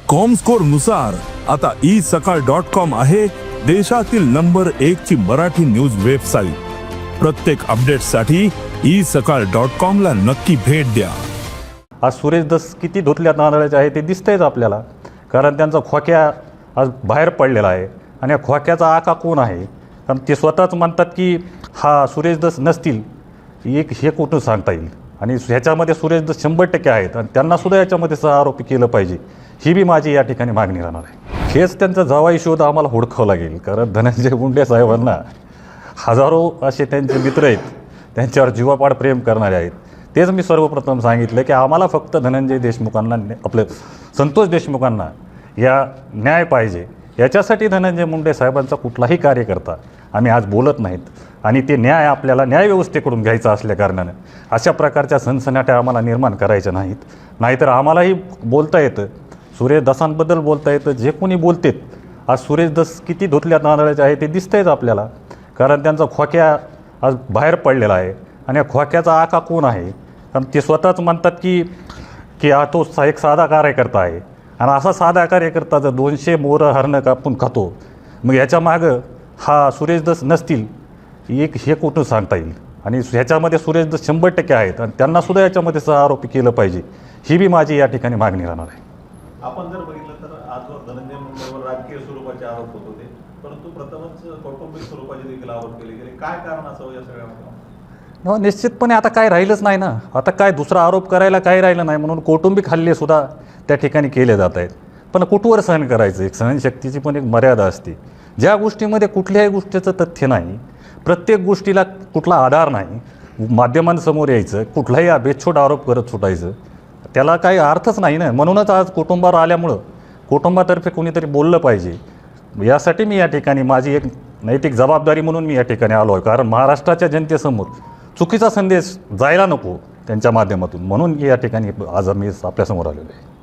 Comscore नुसार आता isakal.com आहे देशातील नंबर 1 ची मराठी न्यूज वेबसाईट। प्रत्येक अपडेटसाठी isakal.com ला नक्की भेट द्या। आज सुरेश दस किती धुतल्या तांदळाचे आहे ते दिसतंयच आपल्याला, कारण त्यांचा खोक्या आज बाहेर पडलेला आहे आणि या खोक्याचा आका कोण आहे, कारण ते स्वतःच म्हणतात की हा सुरेश दस नसतील हे कुठून सांगता येईल। आणि ह्याच्यामध्ये सुरेश दस 100% आहेत आणि त्यांनासुद्धा याच्यामध्ये सहआरोपी केलं पाहिजे, ही बी माझी या ठिकाणी मागणी राहणार आहे। हेच त्यांचा जवाई शोध आम्हाला हुडकावं लागेल, कारण धनंजय मुंडे साहेबांना हजारो असे त्यांचे मित्र आहेत, त्यांच्यावर जीवापाड प्रेम करणारे आहेत। तेच मी सर्वप्रथम सांगितलं की आम्हाला फक्त धनंजय देशमुखांना आपले संतोष देशमुखांना या न्याय पाहिजे। याच्यासाठी धनंजय मुंडे साहेबांचा कुठलाही कार्यकर्ता आम्ही आज बोलत नाहीत आणि ते न्याय आपल्याला न्यायव्यवस्थेकडून घ्यायचा असल्याकारणानं अशा प्रकारच्या सनसनाट्या आम्हाला निर्माण करायच्या नाहीत। नाहीतर आम्हालाही बोलता येतं, सुरेश दसांबद्दल बोलता येतं, जे कोणी बोलतेत। आज सुरेश दस किती धुतल्या तांदळाचे आहे ते दिसतंयच आपल्याला, कारण त्यांचा खोक्या आज बाहेर पडलेला आहे आणि या खोक्याचा आका कोण आहे, कारण ते स्वतःच म्हणतात की तो एक साधा कार्यकर्ता आहे। आणि असा साधा कार्यकर्ता जर 200 मोरं हरणं कापून खातो, मग याच्या मागं हा सुरेश दस नसतील हे कुठून सांगता येईल। आणि ह्याच्यामध्ये सुरेश दस 100% आहेत आणि त्यांनासुद्धा याच्यामध्ये सहआरोपी केलं पाहिजे, ही बी माझी या ठिकाणी मागणी राहणार आहे। आपण जर बघितलं तर आजवर धनंजय मुंडेवर राजकीय स्वरूपाचे आरोप होत होते, परंतु प्रथमच कौटुंबिक स्वरूपाचे देखील आरोप केले गेले। काय कारण असावं या सगळ्या? निश्चितपणे आता काय राहिलंच नाही ना, आता काय दुसरा आरोप करायला काही राहिलं नाही, म्हणून कौटुंबिक हल्लेसुद्धा त्या ठिकाणी केले जात आहेत। पण कुठवर सहन करायचं, एक सहनशक्तीची पण एक मर्यादा असते। ज्या गोष्टीमध्ये कुठल्याही गोष्टीचं तथ्य नाही, प्रत्येक गोष्टीला कुठला आधार नाही, माध्यमांसमोर यायचं, कुठलाही बेछूट आरोप करत सुटायचं, त्याला काही अर्थच नाही ना। म्हणूनच आज कुटुंबावर आल्यामुळं कुटुंबातर्फे कोणीतरी बोललं पाहिजे, यासाठी मी या ठिकाणी माझी एक नैतिक जबाबदारी म्हणून मी या ठिकाणी आलो आहे। कारण महाराष्ट्राच्या जनतेसमोर चुकीचा संदेश जायला नको त्यांच्या माध्यमातून, म्हणून या ठिकाणी आज मी आपल्यासमोर आलेलो आहे।